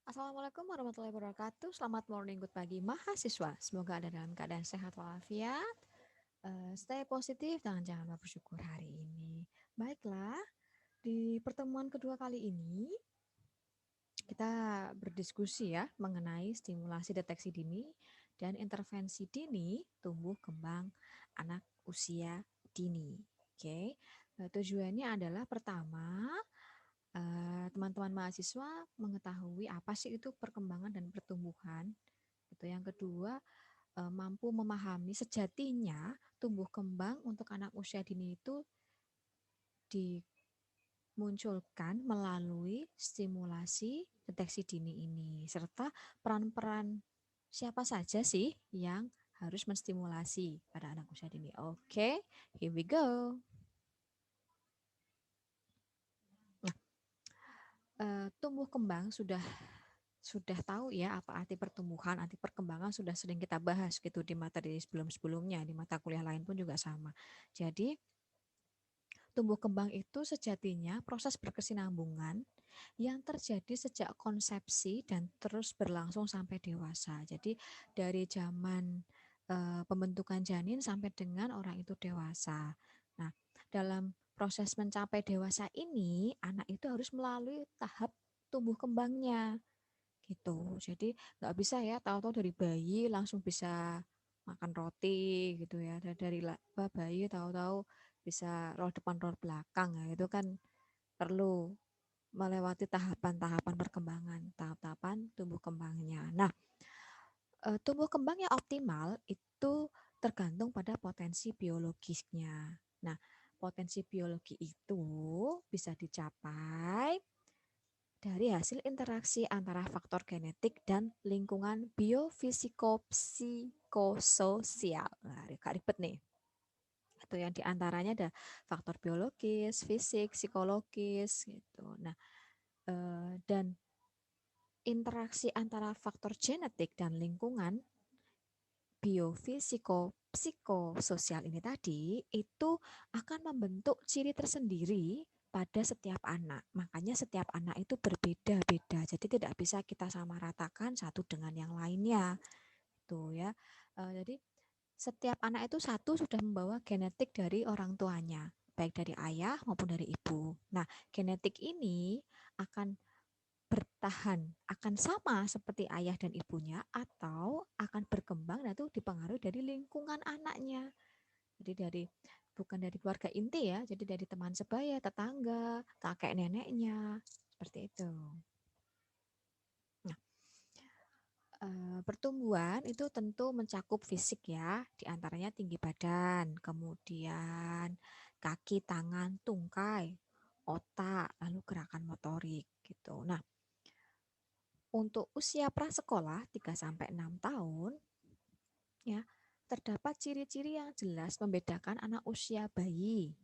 Assalamualaikum warahmatullahi wabarakatuh. Selamat morning, good pagi mahasiswa. Semoga Anda dalam keadaan sehat walafiat. Stay positif dan jangan lupa bersyukur hari ini. Baiklah, di pertemuan kedua kali ini kita berdiskusi ya mengenai stimulasi deteksi dini dan intervensi dini tumbuh kembang anak usia dini. Oke, tujuannya adalah pertama teman-teman mahasiswa mengetahui apa sih itu perkembangan dan pertumbuhan. Gitu. Yang kedua, mampu memahami sejatinya tumbuh kembang untuk anak usia dini itu dimunculkan melalui stimulasi deteksi dini ini, serta peran-peran siapa saja sih yang harus menstimulasi pada anak usia dini. Oke, here we go. Nah, tumbuh kembang sudah tahu ya apa arti pertumbuhan, arti perkembangan sudah sering kita bahas gitu di materi sebelum-sebelumnya, di mata kuliah lain pun juga sama. Jadi, tumbuh kembang itu sejatinya proses berkesinambungan yang terjadi sejak konsepsi dan terus berlangsung sampai dewasa. Jadi, dari zaman pembentukan janin sampai dengan orang itu dewasa. Nah, dalam proses mencapai dewasa ini, anak itu harus melalui tahap tumbuh kembangnya gitu. Jadi nggak bisa ya tahu-tahu dari bayi langsung bisa makan roti gitu ya. Dari bayi tahu-tahu bisa roll depan roll belakang ya. Itu kan perlu melewati tahapan-tahapan perkembangan, tahap-tahapan tumbuh kembangnya. Nah, tumbuh kembang yang optimal itu tergantung pada potensi biologisnya. Nah, potensi biologi itu bisa dicapai dari hasil interaksi antara faktor genetik dan lingkungan biofisiko-psikososial. Nah, ribet nih. Itu yang diantaranya ada faktor biologis, fisik, psikologis gitu. Nah, dan interaksi antara faktor genetik dan lingkungan biofisiko-psikososial ini tadi itu akan membentuk ciri tersendiri pada setiap anak. Makanya setiap anak itu berbeda-beda. Jadi tidak bisa kita samaratakan satu dengan yang lainnya. Tuh ya. Jadi setiap anak itu satu sudah membawa genetik dari orang tuanya, baik dari ayah maupun dari ibu. Nah, genetik ini akan bertahan, akan sama seperti ayah dan ibunya atau akan berkembang dan itu dipengaruhi dari lingkungan anaknya. Jadi bukan dari keluarga inti ya, jadi dari teman sebaya, tetangga, kakek neneknya, seperti itu. Nah, pertumbuhan itu tentu mencakup fisik ya, diantaranya tinggi badan, kemudian kaki, tangan, tungkai, otak, lalu gerakan motorik gitu. Nah, untuk usia prasekolah 3 sampai 6 tahun ya, terdapat ciri-ciri yang jelas membedakan anak usia bayi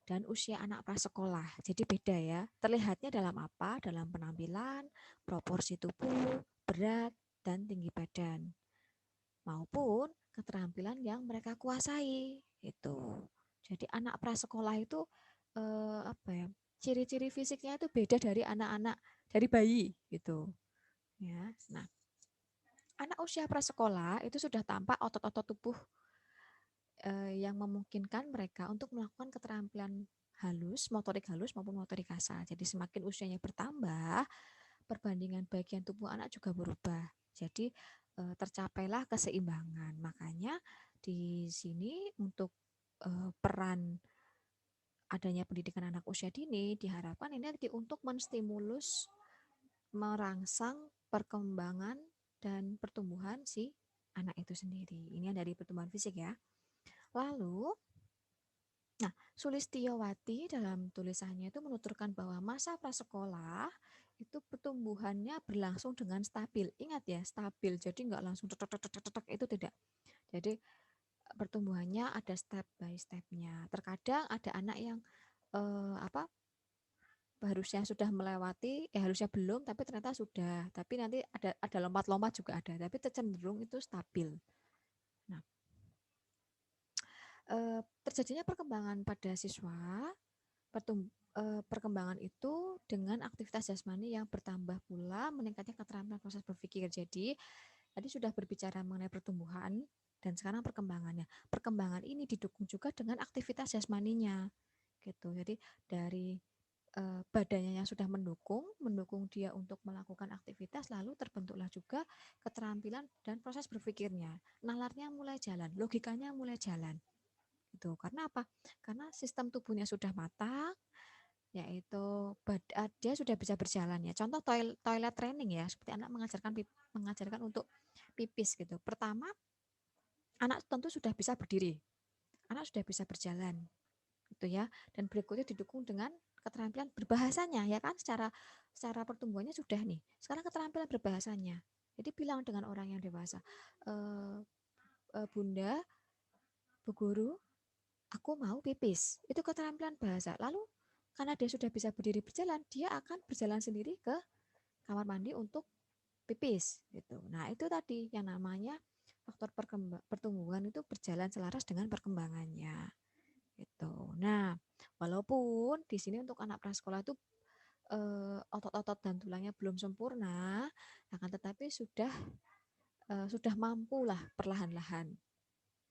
dan usia anak prasekolah. Jadi beda ya. Terlihatnya dalam apa? Dalam penampilan, proporsi tubuh, berat, dan tinggi badan maupun keterampilan yang mereka kuasai. Itu. Jadi anak prasekolah itu apa ya? Ciri-ciri fisiknya itu beda dari anak-anak dari bayi gitu. Ya. Nah, anak usia prasekolah itu sudah tampak otot-otot tubuh yang memungkinkan mereka untuk melakukan keterampilan motorik halus maupun motorik kasar. Jadi semakin usianya bertambah, perbandingan bagian tubuh anak juga berubah. Jadi tercapailah keseimbangan. Makanya di sini untuk peran adanya pendidikan anak usia dini diharapkan ini untuk menstimulus, merangsang perkembangan dan pertumbuhan si anak itu sendiri. Ini dari pertumbuhan fisik ya. Lalu, nah, Sulistiyowati dalam tulisannya itu menuturkan bahwa masa prasekolah itu pertumbuhannya berlangsung dengan stabil. Ingat ya, stabil. Jadi nggak langsung tetek itu tidak. Jadi pertumbuhannya ada step by stepnya. Terkadang ada anak yang apa harusnya sudah melewati, harusnya belum, tapi ternyata sudah. Tapi nanti ada lompat-lompat juga ada. Tapi cenderung itu stabil. Nah, terjadinya perkembangan pada siswa Perkembangan itu dengan aktivitas jasmani yang bertambah pula meningkatnya keterampilan proses berpikir. Jadi tadi sudah berbicara mengenai pertumbuhan dan sekarang perkembangannya. Perkembangan ini didukung juga dengan aktivitas jasmaninya gitu. Jadi dari badannya yang sudah mendukung dia untuk melakukan aktivitas, lalu terbentuklah juga keterampilan dan proses berpikirnya. Nalarnya mulai jalan, logikanya mulai jalan. Gitu. Karena apa? Karena sistem tubuhnya sudah matang, yaitu dia sudah bisa berjalan ya. Contoh toilet training ya, seperti anak mengajarkan untuk pipis gitu. Pertama, anak tentu sudah bisa berdiri, anak sudah bisa berjalan gitu ya. Dan berikutnya didukung dengan keterampilan berbahasanya ya kan, secara pertumbuhannya sudah nih. Sekarang keterampilan berbahasanya. Jadi bilang dengan orang yang dewasa, Bunda, Bu Guru, aku mau pipis. Itu keterampilan bahasa. Lalu karena dia sudah bisa berdiri berjalan, dia akan berjalan sendiri ke kamar mandi untuk pipis gitu. Nah, itu tadi yang namanya faktor pertumbuhan itu berjalan selaras dengan perkembangannya gitu. Nah, walaupun di sini untuk anak prasekolah itu otot-otot dan tulangnya belum sempurna, akan tetapi sudah mampu lah perlahan-lahan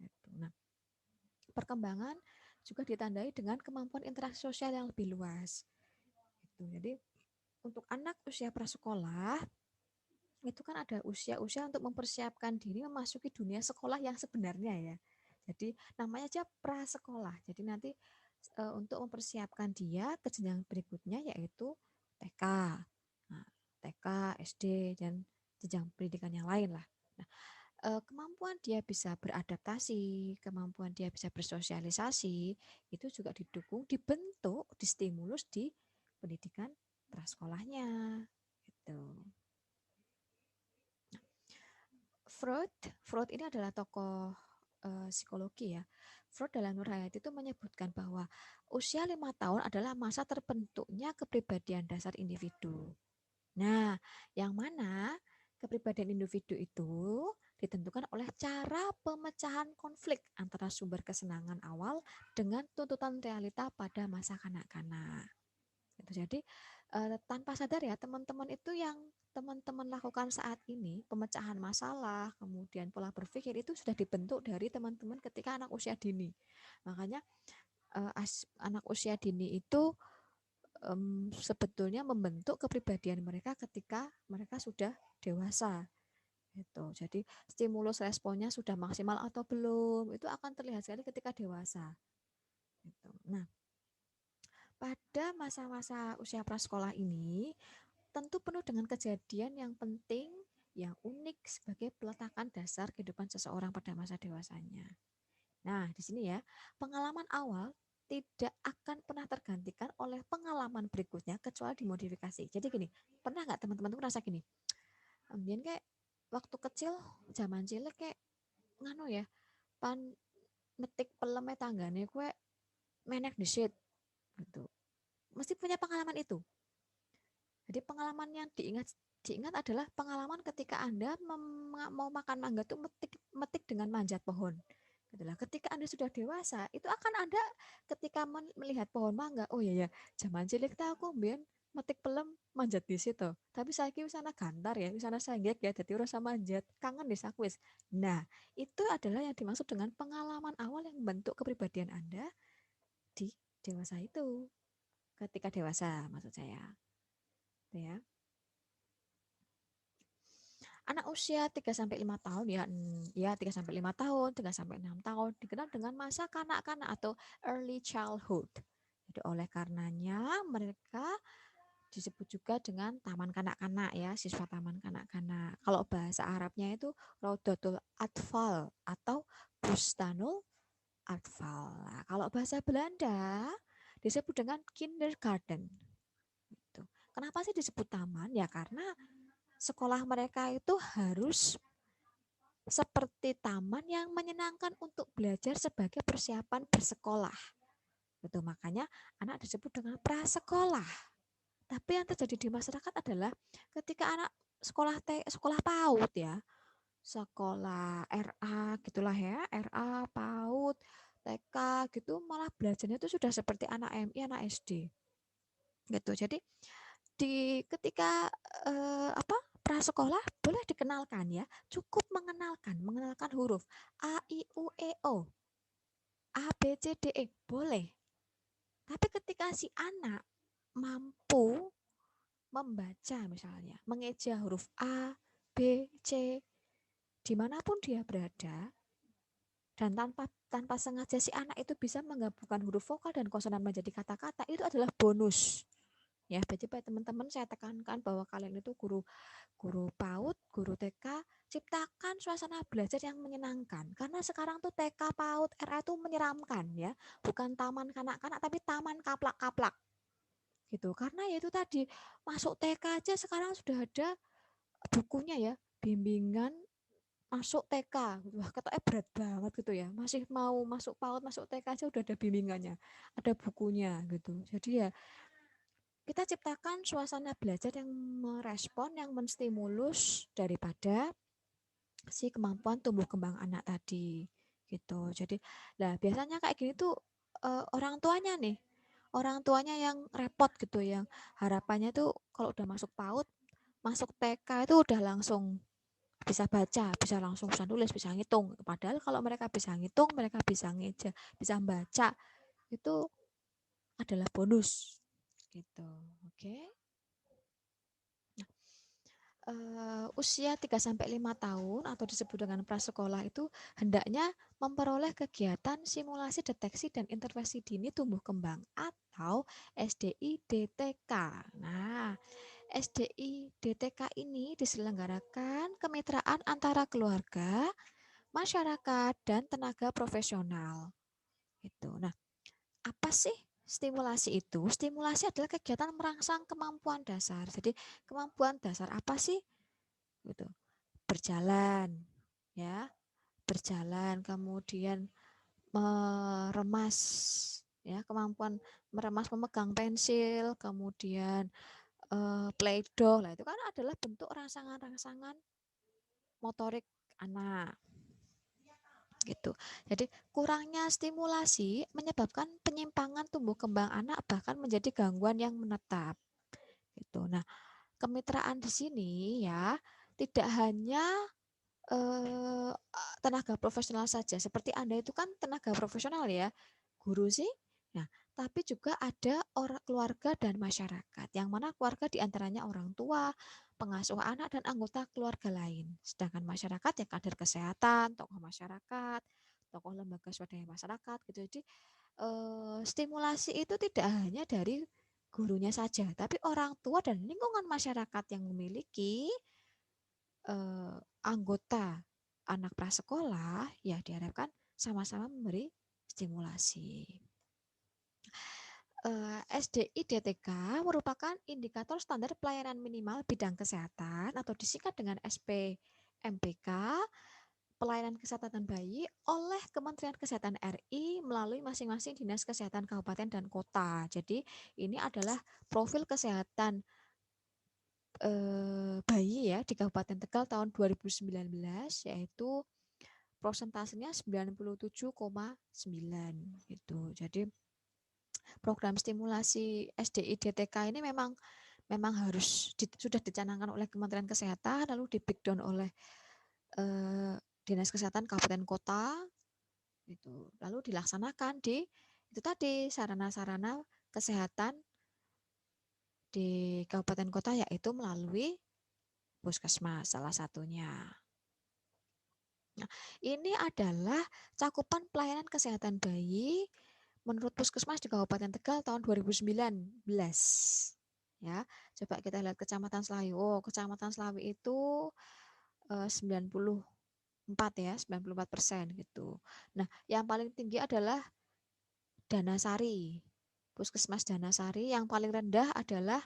gitu. Nah, perkembangan juga ditandai dengan kemampuan interaksi sosial yang lebih luas. Gitu. Jadi untuk anak usia prasekolah itu kan ada usia-usia untuk mempersiapkan diri memasuki dunia sekolah yang sebenarnya ya. Jadi namanya aja prasekolah. Jadi nanti untuk mempersiapkan dia ke jenjang berikutnya yaitu TK. Nah, TK, SD dan jenjang pendidikan yang lain lah. Nah, kemampuan dia bisa beradaptasi, kemampuan dia bisa bersosialisasi itu juga didukung, dibentuk, distimulus di pendidikan prasekolahnya gitu. Freud, Freud ini adalah tokoh psikologi ya. Freud dalam Nur Hayati itu menyebutkan bahwa usia 5 tahun adalah masa terbentuknya kepribadian dasar individu. Nah, yang mana kepribadian individu itu ditentukan oleh cara pemecahan konflik antara sumber kesenangan awal dengan tuntutan realita pada masa kanak-kanak. Gitu. Jadi tanpa sadar ya teman-teman itu yang teman-teman lakukan saat ini, pemecahan masalah, kemudian pola berpikir itu sudah dibentuk dari teman-teman ketika anak usia dini. Makanya anak usia dini itu sebetulnya membentuk kepribadian mereka ketika mereka sudah dewasa. Gitu. Jadi stimulus responnya sudah maksimal atau belum, itu akan terlihat sekali ketika dewasa. Gitu. Nah, pada masa-masa usia prasekolah ini, tentu penuh dengan kejadian yang penting, yang unik sebagai peletakan dasar kehidupan seseorang pada masa dewasanya. Nah, di sini ya, pengalaman awal tidak akan pernah tergantikan oleh pengalaman berikutnya kecuali dimodifikasi. Jadi gini, pernah nggak teman-teman tuh merasa gini, ambien kayak waktu kecil, zaman cilik kayak nganu ya, pan metik peleme tanggane kue menek disit gitu. Mesti punya pengalaman itu. Jadi pengalaman yang diingat adalah pengalaman ketika Anda mau makan mangga tuh metik dengan manjat pohon. Gitulah. Ketika Anda sudah dewasa, itu akan Anda ketika melihat pohon mangga, oh iya ya, zaman cilik tak aku mbien metik pelem manjat di situ. Tapi saya kira sana gantar ya, sana sanggek ya, jadi urus sama manjat, kangen disakwis. Nah, itu adalah yang dimaksud dengan pengalaman awal yang membentuk kepribadian Anda di dewasa itu. Ketika dewasa maksud saya. Gitu ya. Anak usia 3 sampai 5 tahun ya, ya 3 sampai 5 tahun, 3 sampai 6 tahun dikenal dengan masa kanak-kanak atau early childhood. Jadi oleh karenanya mereka disebut juga dengan taman kanak-kanak ya, siswa taman kanak-kanak. Kalau bahasa Arabnya itu Raudatul Atfal atau Bustanul Atfal. Nah, kalau bahasa Belanda disebut dengan kindergarten. Gitu. Kenapa sih disebut taman? Ya karena sekolah mereka itu harus seperti taman yang menyenangkan untuk belajar sebagai persiapan bersekolah. Betul, makanya anak disebut dengan prasekolah. Tapi yang terjadi di masyarakat adalah ketika anak sekolah PAUD ya, sekolah RA gitulah ya, RA PAUD TK gitu malah belajarnya itu sudah seperti anak MI, anak SD gitu. Jadi ketika prasekolah boleh dikenalkan ya, cukup mengenalkan huruf A I U E O, A B C D E boleh. Tapi ketika si anak mampu membaca misalnya, mengeja huruf A, B, C dimanapun dia berada, dan tanpa sengaja si anak itu bisa menggabungkan huruf vokal dan konsonan menjadi kata-kata, itu adalah bonus. Ya, berarti teman-teman saya tekankan bahwa kalian itu guru guru PAUD, guru TK, ciptakan suasana belajar yang menyenangkan. Karena sekarang tuh TK, PAUD, RA itu menyeramkan ya. Bukan taman kanak-kanak tapi taman kaplak-kaplak. Gitu. Karena ya itu tadi masuk TK aja sekarang sudah ada bukunya ya, bimbingan masuk TK. Wah, katanya berat banget gitu ya. Masih mau masuk PAUD, masuk TK aja udah ada bimbingannya, ada bukunya gitu. Jadi ya kita ciptakan suasana belajar yang merespon, yang menstimulus daripada si kemampuan tumbuh kembang anak tadi gitu. Jadi lah biasanya kayak gini tuh orang tuanya nih, orang tuanya yang repot gitu, yang harapannya tuh kalau udah masuk PAUD, masuk TK itu udah langsung bisa baca, bisa langsung bisa nulis, bisa ngitung. Padahal kalau mereka bisa ngitung, mereka bisa ngeja, bisa baca, itu adalah bonus gitu. Oke. Usia 3 sampai 5 tahun atau disebut dengan prasekolah itu hendaknya memperoleh kegiatan simulasi deteksi dan intervensi dini tumbuh kembang atau SDI-DTK. Nah, SDI-DTK ini diselenggarakan kemitraan antara keluarga, masyarakat, dan tenaga profesional. Gitu. Nah, apa sih stimulasi itu? Stimulasi adalah kegiatan merangsang kemampuan dasar. Jadi, kemampuan dasar apa sih? Gitu. Berjalan, ya, berjalan, kemudian meremas, ya, kemampuan meremas, memegang pensil, kemudian play-doh, lah itu kan adalah bentuk rangsangan-rangsangan motorik anak gitu. Jadi kurangnya stimulasi menyebabkan penyimpangan tumbuh kembang anak bahkan menjadi gangguan yang menetap gitu. Nah, kemitraan di sini ya tidak hanya eh, tenaga profesional saja. Seperti Anda itu kan tenaga profesional ya, guru sih. Nah, tapi juga ada orang keluarga dan masyarakat. Yang mana keluarga diantaranya orang tua, pengasuh anak dan anggota keluarga lain. Sedangkan masyarakat ya kader kesehatan, tokoh masyarakat, tokoh lembaga swadaya masyarakat gitu. Jadi stimulasi itu tidak hanya dari gurunya saja, tapi orang tua dan lingkungan masyarakat yang memiliki eh, anggota anak prasekolah ya diharapkan sama-sama memberi stimulasi. SDI DTK merupakan indikator standar pelayanan minimal bidang kesehatan atau disingkat dengan SPMPK, pelayanan kesehatan bayi oleh Kementerian Kesehatan RI melalui masing-masing dinas kesehatan kabupaten dan kota. Jadi ini adalah profil kesehatan bayi ya di Kabupaten Tegal tahun 2019, yaitu prosentasenya 97,9 gitu. Jadi program stimulasi SDI DTK ini memang harus sudah dicanangkan oleh Kementerian Kesehatan, lalu di breakdown oleh eh, Dinas Kesehatan Kabupaten Kota gitu. Lalu dilaksanakan di itu tadi sarana-sarana kesehatan di Kabupaten Kota, yaitu melalui Puskesmas salah satunya. Nah, ini adalah cakupan pelayanan kesehatan bayi menurut Puskesmas di Kabupaten Tegal tahun 2019. Ya, coba kita lihat Kecamatan Selawi. Oh, Kecamatan Selawi itu 94 ya, 94% gitu. Nah, yang paling tinggi adalah Danasari. Puskesmas Danasari, yang paling rendah adalah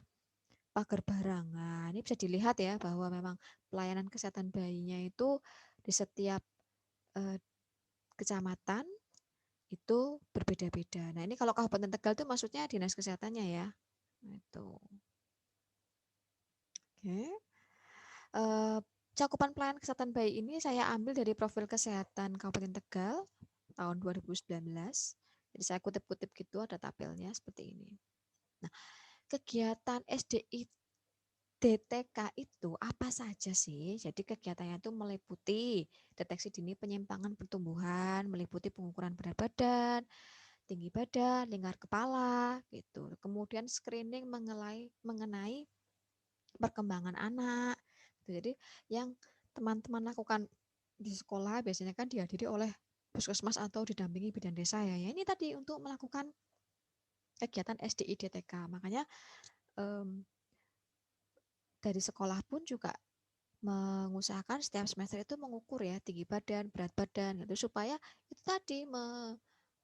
Pagar Barang. Nah, ini bisa dilihat ya bahwa memang pelayanan kesehatan bayinya itu di setiap eh, kecamatan itu berbeda-beda. Nah, ini kalau Kabupaten Tegal itu maksudnya dinas kesehatannya ya. Nah, itu. Oke. Eh, Cakupan pelayanan kesehatan bayi ini saya ambil dari profil kesehatan Kabupaten Tegal. tahun 2019. Jadi saya kutip-kutip gitu ada tabelnya seperti ini. Nah, kegiatan SDI DTK itu apa saja sih? Jadi kegiatannya itu meliputi deteksi dini penyimpangan pertumbuhan, meliputi pengukuran berat badan, tinggi badan, lingkar kepala, gitu. Kemudian screening mengenai perkembangan anak. Gitu. Jadi yang teman-teman lakukan di sekolah biasanya kan dihadiri oleh puskesmas atau didampingi bidan desa ya. Ini tadi untuk melakukan kegiatan SDI DTK. Makanya dari sekolah pun juga mengusahakan setiap semester itu mengukur ya tinggi badan, berat badan gitu supaya itu tadi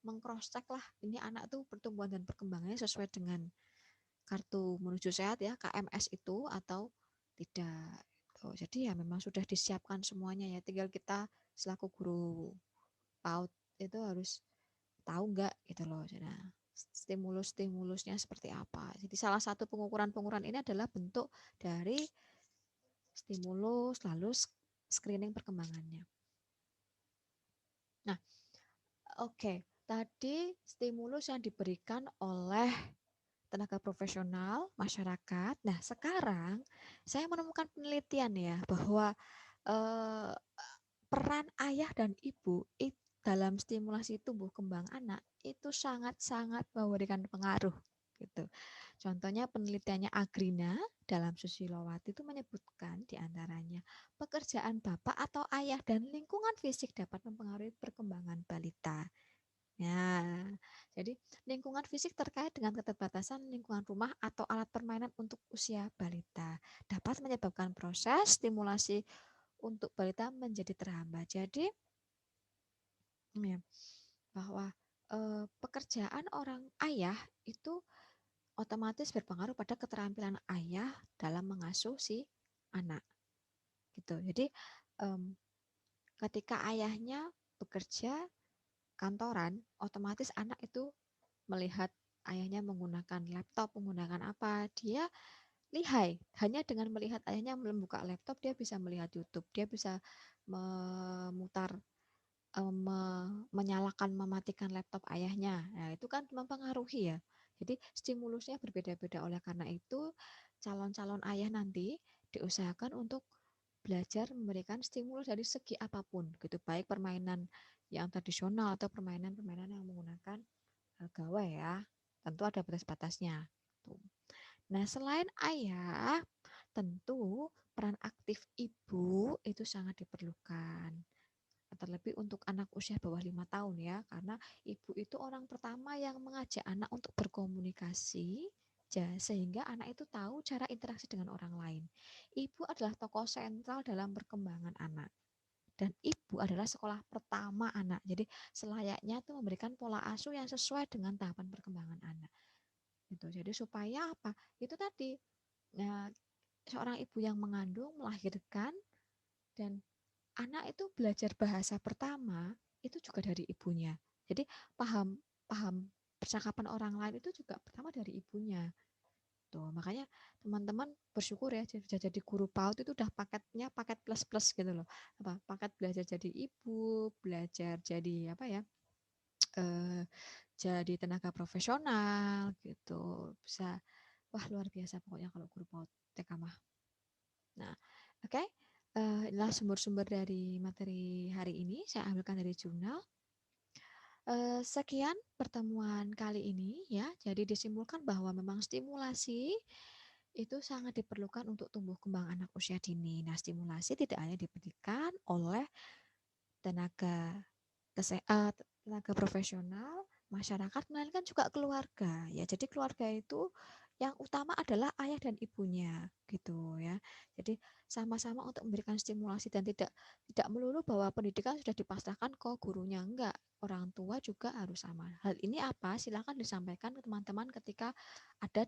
mengcross check lah ini anak tuh pertumbuhan dan perkembangannya sesuai dengan kartu menuju sehat ya KMS itu atau tidak. Tuh, jadi ya memang sudah disiapkan semuanya ya tinggal kita selaku guru PAUD itu harus tahu nggak gitu loh. Nah, stimulus-stimulusnya seperti apa. Jadi salah satu pengukuran-pengukuran ini adalah bentuk dari stimulus lalu screening perkembangannya. Nah, oke. Tadi stimulus yang diberikan oleh tenaga profesional, masyarakat. Nah, sekarang saya menemukan penelitian ya bahwa eh, peran ayah dan ibu dalam stimulasi tumbuh kembang anak itu sangat-sangat memberikan pengaruh gitu. Contohnya penelitiannya Agrina dalam Susilowati itu menyebutkan diantaranya pekerjaan bapak atau ayah dan lingkungan fisik dapat mempengaruhi perkembangan balita. Ya, jadi lingkungan fisik terkait dengan keterbatasan lingkungan rumah atau alat permainan untuk usia balita dapat menyebabkan proses stimulasi untuk balita menjadi terhambat. Jadi, ya, bahwa pekerjaan orang ayah itu otomatis berpengaruh pada keterampilan ayah dalam mengasuh si anak, gitu. Jadi, em, ketika ayahnya bekerja kantoran, otomatis anak itu melihat ayahnya menggunakan laptop, menggunakan apa, dia lihai. Hanya dengan melihat ayahnya membuka laptop, dia bisa melihat YouTube, dia bisa memutar, menyalakan, mematikan laptop ayahnya. Nah, itu kan mempengaruhi ya. Jadi stimulusnya berbeda-beda. Oleh karena itu, calon-calon ayah nanti diusahakan untuk belajar memberikan stimulus dari segi apapun, gitu. Baik permainan yang tradisional atau permainan-permainan yang menggunakan gawai ya. Tentu ada batas-batasnya. Nah, selain ayah, tentu peran aktif ibu itu sangat diperlukan. Terlebih untuk anak usia bawah 5 tahun ya, karena ibu itu orang pertama yang mengajak anak untuk berkomunikasi, sehingga anak itu tahu cara interaksi dengan orang lain. Ibu adalah tokoh sentral dalam perkembangan anak. Dan ibu adalah sekolah pertama anak. Jadi selayaknya itu memberikan pola asuh yang sesuai dengan tahapan perkembangan anak. Gitu. Jadi supaya apa? Itu tadi, nah, seorang ibu yang mengandung, melahirkan, dan anak itu belajar bahasa pertama itu juga dari ibunya. Jadi paham paham percakapan orang lain itu juga pertama dari ibunya. Tuh, makanya teman-teman bersyukur ya jadi guru PAUD itu udah paketnya paket plus-plus gitu loh. Apa? Paket belajar jadi ibu, belajar jadi apa ya? Eh, jadi tenaga profesional gitu. Bisa, wah luar biasa pokoknya kalau guru PAUD TK mah. Nah, oke. Okay. Inilah sumber-sumber dari materi hari ini. Saya ambilkan dari jurnal. Sekian pertemuan kali ini ya. Jadi disimpulkan bahwa memang stimulasi itu sangat diperlukan untuk tumbuh kembang anak usia dini. Nah, stimulasi tidak hanya diberikan oleh tenaga tenaga profesional, masyarakat, melainkan juga keluarga ya. Jadi keluarga itu yang utama adalah ayah dan ibunya gitu ya. Jadi sama-sama untuk memberikan stimulasi dan tidak melulu bahwa pendidikan sudah dipasrahkan ke gurunya, enggak. Orang tua juga harus sama. Hal ini apa? Silakan disampaikan ke teman-teman ketika ada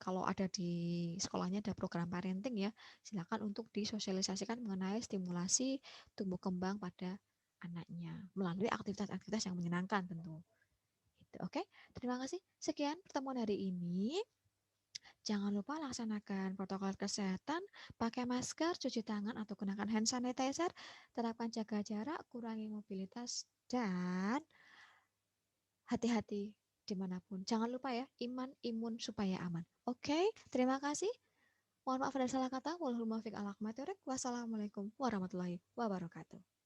kalau ada di sekolahnya ada program parenting ya. Silakan untuk disosialisasikan mengenai stimulasi tumbuh kembang pada anaknya melalui aktivitas-aktivitas yang menyenangkan tentu. Gitu, oke, terima kasih. Sekian pertemuan hari ini. Jangan lupa laksanakan protokol kesehatan, pakai masker, cuci tangan atau gunakan hand sanitizer, terapkan jaga jarak, kurangi mobilitas, dan hati-hati dimanapun. Jangan lupa ya, iman, imun supaya aman. Oke, terima kasih. Mohon maaf ada salah kata. Wassalamualaikum warahmatullahi wabarakatuh.